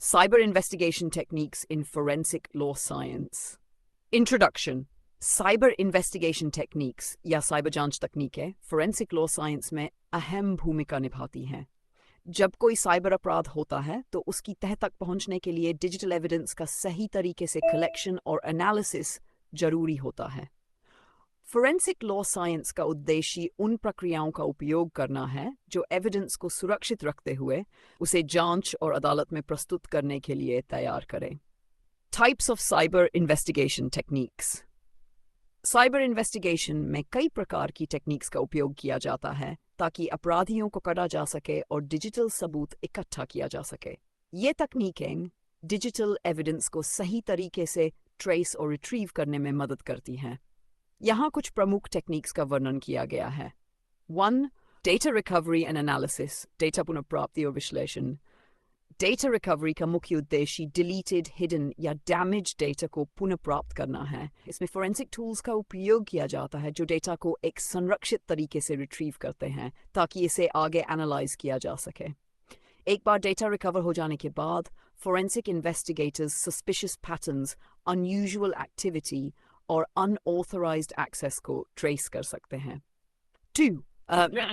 Cyber investigation techniques in forensic law science. Introduction. Cyber investigation techniques या cyber जांच तकनीकें forensic law science में अहम भूमिका निभाती हैं। जब कोई साइबर अपराध होता है तो उसकी तह तक पहुंचने के लिए डिजिटल एविडेंस का सही तरीके से कलेक्शन और एनालिसिस जरूरी होता है। फोरेंसिक लॉ साइंस का उद्देश्य उन प्रक्रियाओं का उपयोग करना है जो एविडेंस को सुरक्षित रखते हुए उसे जांच और अदालत में प्रस्तुत करने के लिए तैयार करें। Types of cyber investigation techniques. Cyber investigation में कई प्रकार की टेक्निक्स का उपयोग किया जाता है ताकि अपराधियों को पकड़ा जा सके और डिजिटल सबूत इकट्ठा किया जा सके। ये तकनीकें डिजिटल एविडेंस को सही तरीके से ट्रेस और रिट्रीव करने में मदद करती हैं। यहाँ कुछ प्रमुख टेक्निक्स का वर्णन किया गया है। 1. Data recovery and analysis, data पुनर्प्राप्ति और विश्लेषण। डेटा रिकवरी का मुख्य उद्देश्य डिलीटेड, हिडन या डैमेज डेटा को पुनः प्राप्त करना है। इसमें फोरेंसिक टूल्स का उपयोग किया जाता है जो डेटा को एक संरक्षित तरीके से रिट्रीव करते हैं ताकि इसे आगे एनालाइज किया जा सके। एक बार डेटा रिकवर हो जाने के बाद forensic investigators suspicious patterns, unusual activity और अनऑथराइज्ड एक्सेस को ट्रेस कर सकते हैं। 2.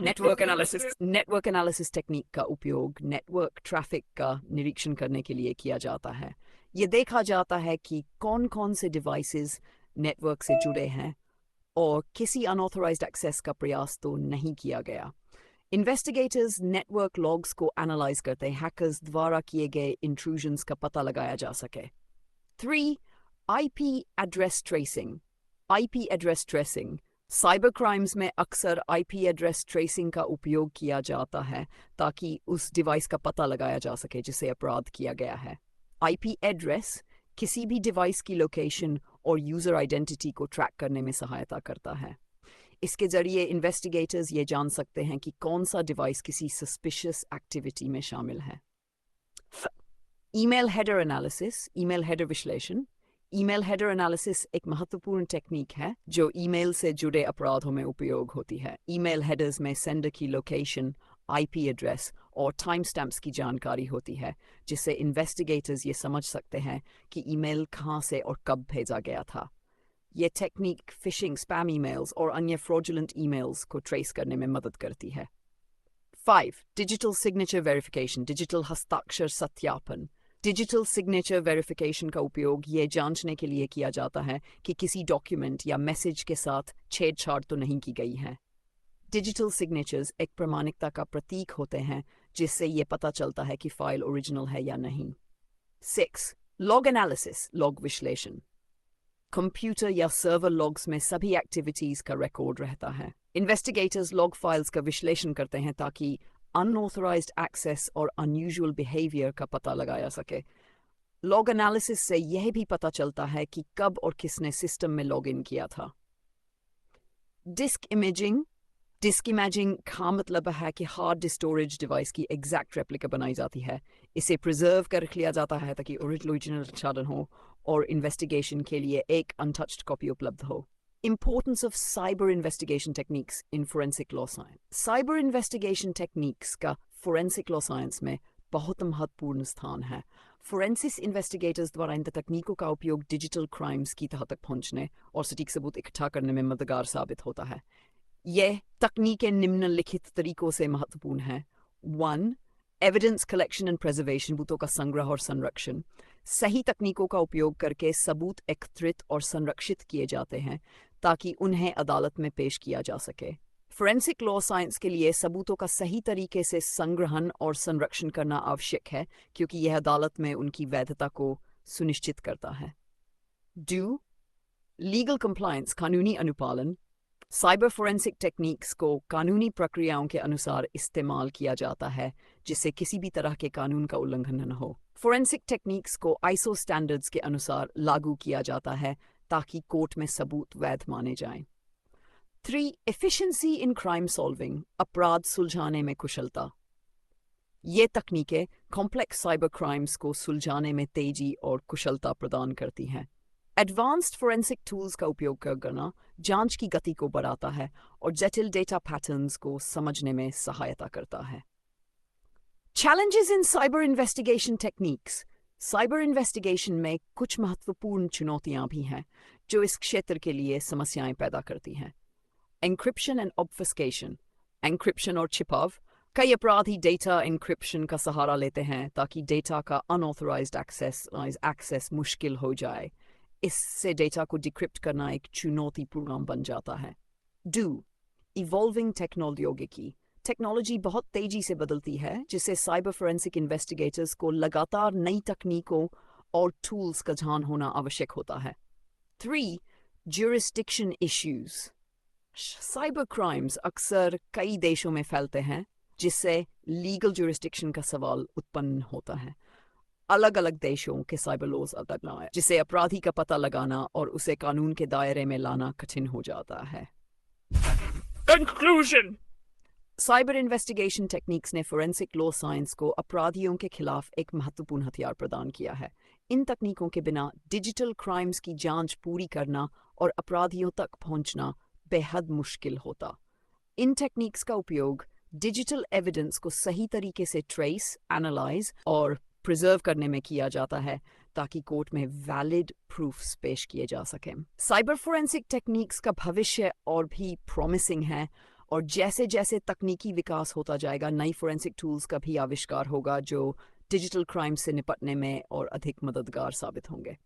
Network analysis. Network analysis technique का उपयोग नेटवर्क ट्रैफिक का निरीक्षण करने के लिए किया जाता है। ये देखा जाता है कि कौन कौन से डिवाइसेस नेटवर्क से जुड़े हैं और किसी अनऑथराइज्ड एक्सेस का प्रयास तो नहीं किया गया। इन्वेस्टिगेटर्स नेटवर्क लॉग्स को एनालाइज करते हैं हैकर्स द्वारा किए गए इंट्रूजन्स का पता लगाया जा सके। 3. IP address tracing. IP address tracing cyber crimes में अक्सर आईपी एड्रेस ट्रेसिंग का उपयोग किया जाता है ताकि उस डिवाइस का पता लगाया जा सके जिसे अपराध किया गया है। आईपी एड्रेस किसी भी डिवाइस की लोकेशन और यूजर आइडेंटिटी को ट्रैक करने में सहायता करता है। इसके जरिए इन्वेस्टिगेटर्स ये जान सकते हैं कि कौन सा डिवाइस किसी सस्पिशियस एक्टिविटी में शामिल है। Email header analysis, email header विश्लेषण। ईमेल हेडर एनालिसिस एक महत्वपूर्ण टेक्निक है जो ईमेल से जुड़े अपराधों में उपयोग होती है। ईमेल हेडर्स में सेंडर की लोकेशन, आईपी एड्रेस और टाइम स्टैम्प्स की जानकारी होती है जिससे इन्वेस्टिगेटर्स ये समझ सकते हैं कि ईमेल कहाँ से और कब भेजा गया था। ये टेक्निक फिशिंग, स्पैम ईमेल्स और अन्य फ्रॉडुलेंट ईमेल्स को ट्रेस करने में मदद करती है। 5. डिजिटल सिग्नेचर वेरिफिकेशन, डिजिटल हस्ताक्षर सत्यापन। डिजिटल सिग्नेचर वेरिफिकेशन का उपयोग ये जांचने के लिए किया जाता है कि किसी डॉक्यूमेंट या मैसेज के साथ छेड़छाड़ तो नहीं की गई है। डिजिटल सिग्नेचर्स एक प्रामाणिकता का प्रतीक होते हैं जिससे ये पता चलता है कि फाइल ओरिजिनल है या नहीं। 6. लॉग एनालिसिस, लॉग विश्लेषण। कंप्यूटर या सर्वर लॉग्स में सभी एक्टिविटीज का रिकॉर्ड रहता है। इन्वेस्टिगेटर्स लॉग फाइल्स का विश्लेषण करते हैं ताकि अनऑथराइज्ड एक्सेस और अनयूजुअल बिहेवियर का पता लगाया सके। लॉग एनालिसिस से यह भी पता चलता है कि कब और किसने सिस्टम में लॉग इन किया था। Disc imaging. डिस्क इमेजिंग का मतलब है कि हार्ड स्टोरेज डिवाइस की एग्जैक्ट रेप्लिका बनाई जाती है। इसे प्रिजर्व कर रख लिया जाता है ताकि ओरिजिनल संसाधन हो और इन्वेस्टिगेशन के लिए एक अनटच्ड कॉपी उपलब्ध हो। Importance of cyber investigation techniques in forensic law science. Cyber investigation techniques का forensic law science में बहुत महत्वपूर्ण स्थान है। फोरेंसिक इन्वेस्टिगेटर्स द्वारा इन तकनीकों का उपयोग डिजिटल क्राइम्स की तह तक पहुंचने और सटीक सबूत इकट्ठा करने में मददगार साबित होता है। यह तकनीकें निम्नलिखित तरीकों से महत्वपूर्ण हैं। 1. एविडेंस कलेक्शन एंड प्रेजर्वेशन, सबूतों का संग्रह और संरक्षण। सही तकनीकों का उपयोग करके सबूत एकत्रित और संरक्षित किए जाते हैं ताकि उन्हें अदालत में पेश किया जा सके। फोरेंसिक लॉ साइंस के लिए सबूतों का सही तरीके से संग्रहण और संरक्षण करना आवश्यक है क्योंकि यह अदालत में उनकी वैधता को सुनिश्चित करता है। 2. लीगल कंप्लायंस, कानूनी अनुपालन। साइबर फोरेंसिक टेक्निक्स को कानूनी प्रक्रियाओं के अनुसार इस्तेमाल किया जाता है जिससे किसी भी तरह के कानून का उल्लंघन न हो। फोरेंसिक टेक्निक्स को आईएसओ स्टैंडर्ड्स के अनुसार लागू किया जाता है ताकि कोर्ट में सबूत वैध माने जाएं। 3. एफिशिएंसी इन क्राइम सॉल्विंग, अपराध सुलझाने में कुशलता। ये तकनीकें कॉम्प्लेक्स साइबर क्राइम्स को सुलझाने में तेजी और कुशलता प्रदान करती हैं। एडवांस्ड फोरेंसिक टूल्स का उपयोग करना जांच की गति को बढ़ाता है और जटिल डेटा पैटर्न्स को समझने में सहायता करता है। Challenges in cyber investigation techniques. Cyber investigation में कुछ महत्वपूर्ण चुनौतियां भी हैं जो इस क्षेत्र के लिए समस्याएं पैदा करती हैं। एन्क्रिप्शन एंड ऑब्फस्केशन, एन्क्रिप्शन और छिपाव। कई अपराधी डेटा एन्क्रिप्शन का सहारा लेते हैं ताकि डेटा का अनऑथराइज्ड एक्सेस मुश्किल हो जाए। इससे डेटा को डिक्रिप्ट करना एक चुनौतीपूर्ण बन जाता है। Evolving technology. टेक्नोलॉजी बहुत तेजी से बदलती है, जिससे साइबर फोरेंसिक इन्वेस्टिगेटर्स को लगातार नई तकनीकों और टूल्स का ध्यान होना आवश्यक होता है। 3. Jurisdiction issues. साइबर क्राइम्स अक्सर कई देशों में फैलते हैं, जिससे लीगल ज्यूरिसडिक्शन का सवाल उत्पन्न होता है। अलग अलग देशों के साइबर लॉज अलग है, जिससे अपराधी का पता लगाना और उसे कानून के दायरे में लाना कठिन हो जाता है। कंक्लूजन। साइबर इन्वेस्टिगेशन टेक्निक्स ने फोरेंसिक लॉ साइंस को अपराधियों के खिलाफ एक महत्वपूर्ण हथियार प्रदान किया है। इन तकनीकों के बिना डिजिटल क्राइम्स की जांच पूरी करना और अपराधियों तक पहुंचना बेहद मुश्किल होता। इन टेक्निक्स का उपयोग डिजिटल एविडेंस को सही तरीके से ट्रेस, एनालाइज और प्रिजर्व करने में किया जाता है ताकि कोर्ट में वैलिड प्रूफ्स पेश किए जा सकें। साइबर फोरेंसिक टेक्निक्स का भविष्य और भी प्रॉमिसिंग है, और जैसे जैसे तकनीकी विकास होता जाएगा, नई फोरेंसिक टूल्स का भी आविष्कार होगा जो डिजिटल क्राइम से निपटने में और अधिक मददगार साबित होंगे।